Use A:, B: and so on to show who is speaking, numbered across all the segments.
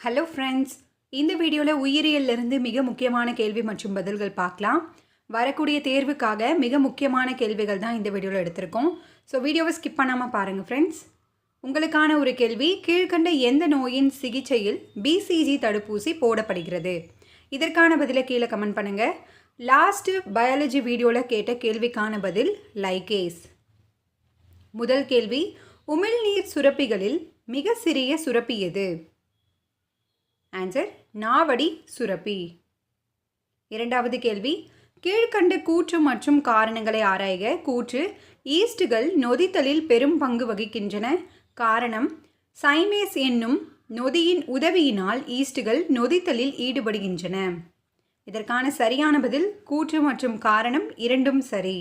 A: Hello friends, இந்த வீடியோவில் உயிரியலிருந்து மிக முக்கியமான கேள்வி மற்றும் பதில்கள் பார்க்கலாம். வரக்கூடிய தேர்வுக்காக மிக முக்கியமான கேள்விகள் தான் இந்த வீடியோவில் எடுத்திருக்கோம். ஸோ வீடியோவை ஸ்கிப் பண்ணாமல் பாருங்கள் ஃப்ரெண்ட்ஸ். உங்களுக்கான ஒரு கேள்வி, கீழ்கண்ட எந்த நோயின் சிகிச்சையில் பிசிஜி தடுப்பூசி போடப்படுகிறது? இதற்கான பதிலை கீழே கமெண்ட் பண்ணுங்கள். லாஸ்ட்டு பயாலஜி வீடியோவில் கேட்ட கேள்விக்கான பதில் லைகேஸ். முதல் கேள்வி, உமிழ்நீர் சுரப்பிகளில் மிக சிறிய சுரப்பி எது? ஆன்சர் நாவடி சுரப்பி. இரண்டாவது கேள்வி, கீழ்கண்ட கூற்று மற்றும் காரணங்களை ஆராய்க. கூற்று, ஈஸ்டுகள் நொதித்தலில் பெரும் பங்கு வகிக்கின்றன. காரணம், சைமேஸ் என்னும் நொதியின் உதவியினால் ஈஸ்டுகள் நொதித்தலில் ஈடுபடுகின்றன. இதற்கான சரியான பதில் கூற்று மற்றும் காரணம் இரண்டும் சரி.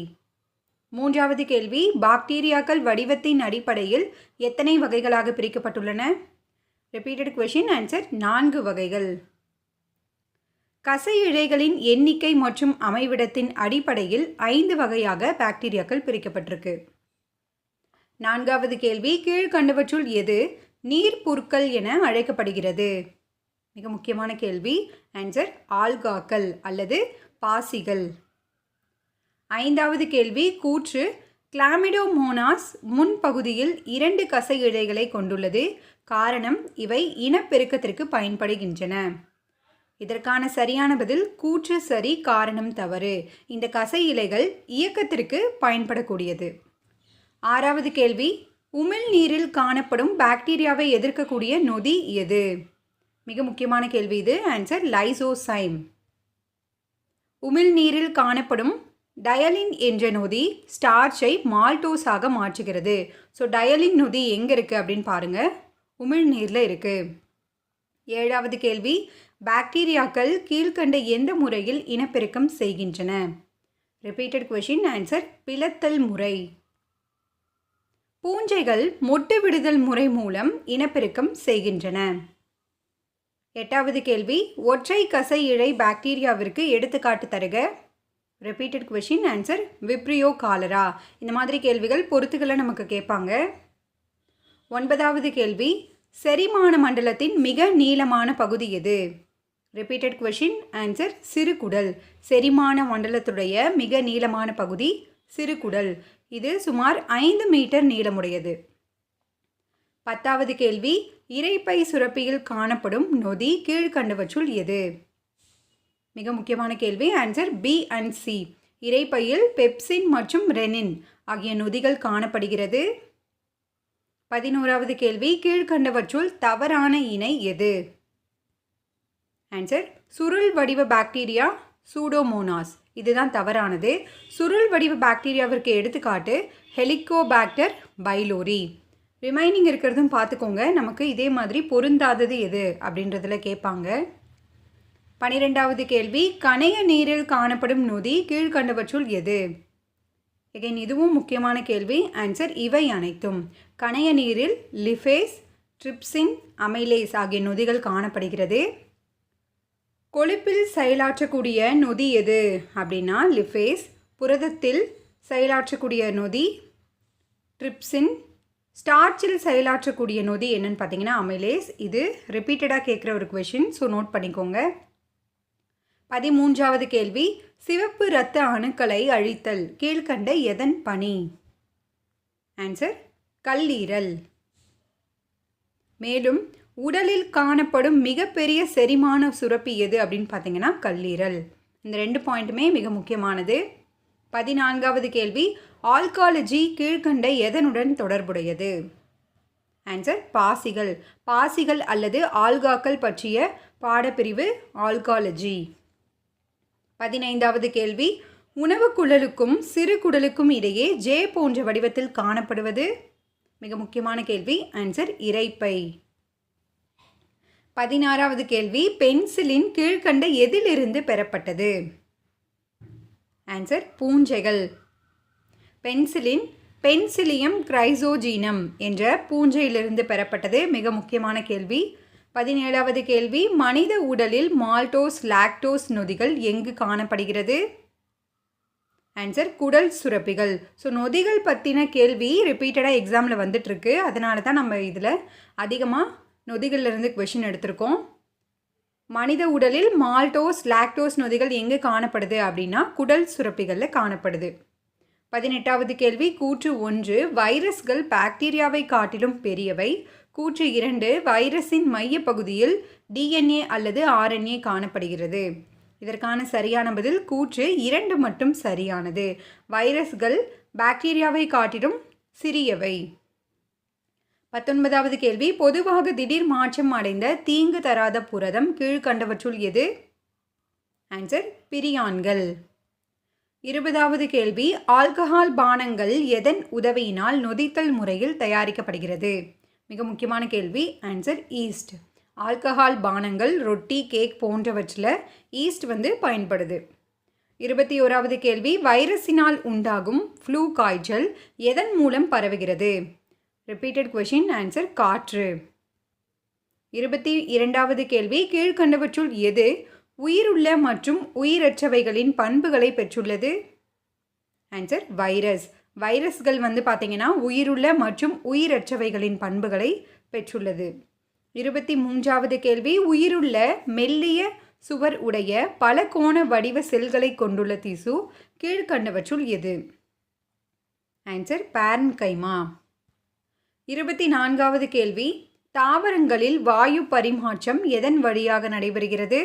A: மூன்றாவது கேள்வி, பாக்டீரியாக்கள் வடிவத்தின் அடிப்படையில் எத்தனை வகைகளாக பிரிக்கப்பட்டுள்ளன? Repeated question. ஆன்சர் 4 வகைகள். கசை இழைகளின் எண்ணிக்கை மற்றும் அமைவிடத்தின் அடிப்படையில் 5 வகையாக பாக்டீரியாக்கள் பிரிக்கப்பட்டிருக்கு. நான்காவது கேள்வி, கீழ்கண்டவற்றுள் எது நீர் புற்கள் என அழைக்கப்படுகிறது? மிக முக்கியமான கேள்வி. ஆன்சர் ஆல்காக்கள் அல்லது பாசிகள். ஐந்தாவது கேள்வி, கூற்று, கிளாமிடோமோனாஸ் முன்பகுதியில் 2 கசை இழைகளை கொண்டுள்ளது. காரணம், இவை இனப்பெருக்கத்திற்கு பயன்படுகின்றன. இதற்கான சரியான பதில் கூற்று சரி, காரணம் தவறு. இந்த கசை இலைகள் இயக்கத்திற்கு பயன்படக்கூடியது. ஆறாவது கேள்வி, உமிழ்நீரில் காணப்படும் பாக்டீரியாவை எதிர்க்கக்கூடிய நொதி எது? மிக முக்கியமான கேள்வி இது. Answer lysozyme. உமிழ்நீரில் காணப்படும் டயலின் என்ற நொதி ஸ்டார்ச்சை மால்டோஸாக மாற்றுகிறது. ஸோ டயலின் நொதி எங்கே இருக்குது அப்படின்னு பாருங்கள், உமிழ்நீரில் இருக்குது. ஏழாவது கேள்வி, பாக்டீரியாக்கள் கீழ்கண்ட எந்த முறையில் இனப்பெருக்கம் செய்கின்றன? Repeated question. ஆன்சர் பிளத்தல் முறை. பூஞ்சைகள் மொட்டு விடுதல் முறை மூலம் இனப்பெருக்கம் செய்கின்றன. எட்டாவது கேள்வி, ஒற்றை கசை இழை பாக்டீரியாவிற்கு எடுத்துக்காட்டு தருக. Repeated question. Answer Vibrio cholera. இந்த மாதிரி கேள்விகள் பொறுத்துக்களை நமக்கு கேட்பாங்க. ஒன்பதாவது கேள்வி, செரிமான மண்டலத்தின் மிக நீளமான பகுதி எது? Repeated question. ஆன்சர் சிறுகுடல். செரிமான மண்டலத்துடைய மிக நீளமான பகுதி சிறுகுடல். இது சுமார் 5 மீட்டர் நீளமுடையது. பத்தாவது கேள்வி, இரைப்பை சுரப்பியில் காணப்படும் நொதி கீழ்கண்டவற்றுள் எது? மிக முக்கியமான கேள்வி. Answer B and C. இரைப்பையில் பெப்சின் மற்றும் ரெனின் ஆகிய நொதிகள் காணப்படுகிறது. 11வது கேள்வி, கீழ்கண்டவற்றுள் தவறான இணை எது? ஆன்சர் சுருள் வடிவ பாக்டீரியா சூடோமோனாஸ். இதுதான் தவறானது. சுருள் வடிவ பாக்டீரியாவிற்கு எடுத்துக்காட்டு ஹெலிகோபாக்டர் பைலோரி. ரிமைனிங் இருக்கிறதும் பார்த்துக்கோங்க. நமக்கு இதே மாதிரி பொருந்தாதது எது அப்படின்றதுல கேட்பாங்க. 12வது கேள்வி, கணைய நீரில் காணப்படும் நொதி கீழ்கண்டவற்றுள் எது? எகைன் இதுவும் முக்கியமான கேள்வி. ஆன்சர் இவை அனைத்தும். கணைய நீரில் லிஃபேஸ், ட்ரிப்சின், அமைலேஸ் ஆகிய நொதிகள் காணப்படுகிறது. கொழுப்பில் செயலாற்றக்கூடிய நொதி எது அப்படின்னா லிஃபேஸ். புரதத்தில் செயலாற்றக்கூடிய நொதி ட்ரிப்சின். ஸ்டார்ச்சில் செயலாற்றக்கூடிய நொதி என்னன்னு பார்த்தீங்கன்னா அமைலேஸ். இது ரிப்பீட்டடாக கேட்குற ஒரு கொஷின், ஸோ நோட் பண்ணிக்கோங்க. 13வது கேள்வி, சிவப்பு இரத்த அணுக்களை அழித்தல் கீழ்கண்ட எதன் பணி? ஆன்சர் கல்லீரல். மேலும் உடலில் காணப்படும் மிகப்பெரிய செரிமான சுரப்பி எது அப்படின்னு பார்த்தீங்கன்னா கல்லீரல். இந்த 2 பாயிண்ட்டுமே மிக முக்கியமானது. 14வது கேள்வி, ஆல்காலஜி கீழ்கண்ட எதனுடன் தொடர்புடையது? ஆன்சர் பாசிகள். பாசிகள் அல்லது ஆல்காக்கள் பற்றிய பாடப்பிரிவு ஆல்காலஜி. 15வது கேள்வி, உணவு குழலுக்கும் சிறு குடலுக்கும் இடையே ஜே போன்ற வடிவத்தில் காணப்படுவது? மிக முக்கியமான கேள்வி. ஆன்சர் இரைப்பை. 16வது கேள்வி, பென்சிலின் கீழ்கண்ட எதிலிருந்து பெறப்பட்டது? ஆன்சர் பூஞ்சைகள். பென்சிலின் பென்சிலியம் கிரைசோஜீனம் என்ற பூஞ்சையிலிருந்து பெறப்பட்டது. மிக முக்கியமான கேள்வி. 17வது கேள்வி, மனித உடலில் மால்டோஸ் லாக்டோஸ் நொதிகள் எங்கு காணப்படுகிறது? ஆன்சர் குடல் சுரப்பிகள். ஸோ நொதிகள் பற்றின கேள்வி ரிப்பீட்டடாக எக்ஸாமில் வந்துட்டுருக்கு. அதனால தான் நம்ம இதில் அதிகமாக நொதிகளிலிருந்து கொஷின் எடுத்திருக்கோம். மனித உடலில் மால்டோஸ் லாக்டோஸ் நொதிகள் எங்கே காணப்படுது அப்படின்னா குடல் சுரப்பிகளில் காணப்படுது. 18வது கேள்வி கூற்று 1 வைரஸ்கள் பாக்டீரியாவை காட்டிலும் பெரியவை. கூற்று 2 வைரஸின் மையப்பகுதியில் DNA அல்லது RNA காணப்படுகிறது. இதற்கான சரியான பதில் கூற்று 2 மட்டும் சரியானது. வைரஸ்கள் பாக்டீரியாவை காட்டிலும் சிறியவை. 19வது கேள்வி பொதுவாக திடீர் மாற்றம் அடைந்த தீங்கு தராத புரதம் கீழ்கண்டவற்றுள் எது? ஆன்சர் பிரியான்கள். 20வது கேள்வி ஆல்கஹால் பானங்கள் எதன் உதவியினால் நொதித்தல் முறையில் தயாரிக்கப்படுகிறது? மிக முக்கியமான கேள்வி. Answer east. ஆல்கஹால் பானங்கள் ரொட்டி கேக் போன்றவற்றில் ஈஸ்ட் பயன்படுது. 21வது கேள்வி வைரஸினால் உண்டாகும் ஃப்ளூ காய்ச்சல் எதன் மூலம் பரவுகிறது? Repeated question. ஆன்சர் காற்று. 22வது கேள்வி கீழ்கண்டவற்றுள் எது உயிருள்ள மற்றும் உயிரற்றவைகளின் பண்புகளை பெற்றுள்ளது? Answer virus. வைரஸ்கள் பார்த்தீங்கன்னா உயிருள்ள மற்றும் உயிரற்றவைகளின் பண்புகளை பெற்றுள்ளது. 23வது கேள்வி உயிருள்ள மெல்லிய சுவர் உடைய பல கோண வடிவ செல்களை கொண்டுள்ள திசு கீழ்கண்டவற்றுள் எது? Answer parenchyma. 24வது கேள்வி தாவரங்களில் வாயு பரிமாற்றம் எதன் வழியாக நடைபெறுகிறது?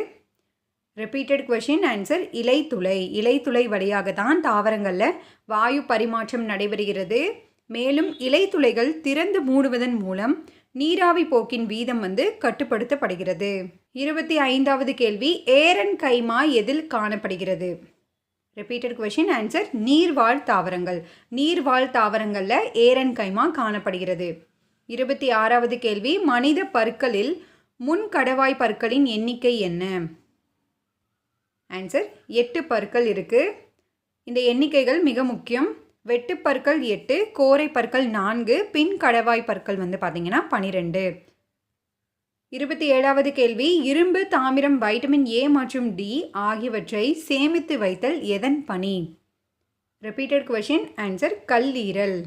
A: Repeated question. ஆன்சர் இலைத்துளை. இலைத்துளை வழியாக தான் தாவரங்களில் வாயு பரிமாற்றம் நடைபெறுகிறது. மேலும் இலைத்துளைகள் திறந்து மூடுவதன் மூலம் நீராவி போக்கின் வீதம் கட்டுப்படுத்தப்படுகிறது. 25வது கேள்வி ஏரன் கைமா எதில் காணப்படுகிறது? Repeated question. ஆன்சர் நீர்வாழ் தாவரங்கள். நீர்வாழ் தாவரங்களில் ஏரன் கைமா காணப்படுகிறது. 26வது கேள்வி மனித பற்களில் முன்கடவாய் பற்களின் எண்ணிக்கை என்ன? ஆன்சர் 8 பற்கள் இருக்குது. இந்த எண்ணிக்கைகள் மிக முக்கியம். வெட்டுப்பற்கள் 8, கோரை பற்கள் 4, பின் கடவாய் பற்கள் பார்த்தீங்கன்னா 12. 27வது கேள்வி இரும்பு தாமிரம் வைட்டமின் A மற்றும் D ஆகியவற்றை சேமித்து வைத்தல் எதன் பணி? Repeated question. ஆன்சர் கல்லீரல்.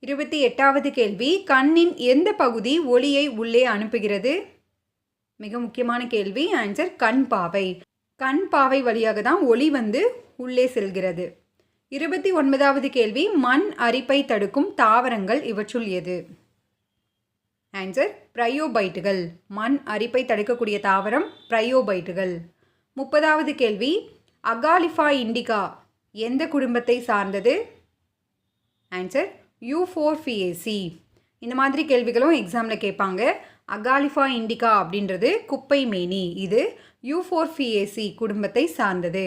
A: 28வது கேள்வி கண்ணின் எந்த பகுதி ஒளியை உள்ளே அனுப்புகிறது? மிக முக்கியமான கேள்வி. ஆன்சர் கண் பாவை. கண் பாவை வழியாக தான் ஒளி உள்ளே செல்கிறது. 29வது கேள்வி மண் அரிப்பை தடுக்கும் தாவரங்கள் இவற்றுள் எது? ஆன்சர் பிரயோபைட்டுகள். மண் அரிப்பை தடுக்கக்கூடிய தாவரம் பிரயோபைட்டுகள். 30வது கேள்வி அகாலிஃபா இண்டிகா எந்த குடும்பத்தை சார்ந்தது? ஆன்சர் யூஃபோர்பியேசி. இந்த மாதிரி கேள்விகளும் எக்ஸாமில் கேட்பாங்க. அகாலிஃபா இண்டிகா அப்படின்றது குப்பை மேனி. இது யூஃபோர்பியேசி குடும்பத்தை சார்ந்தது.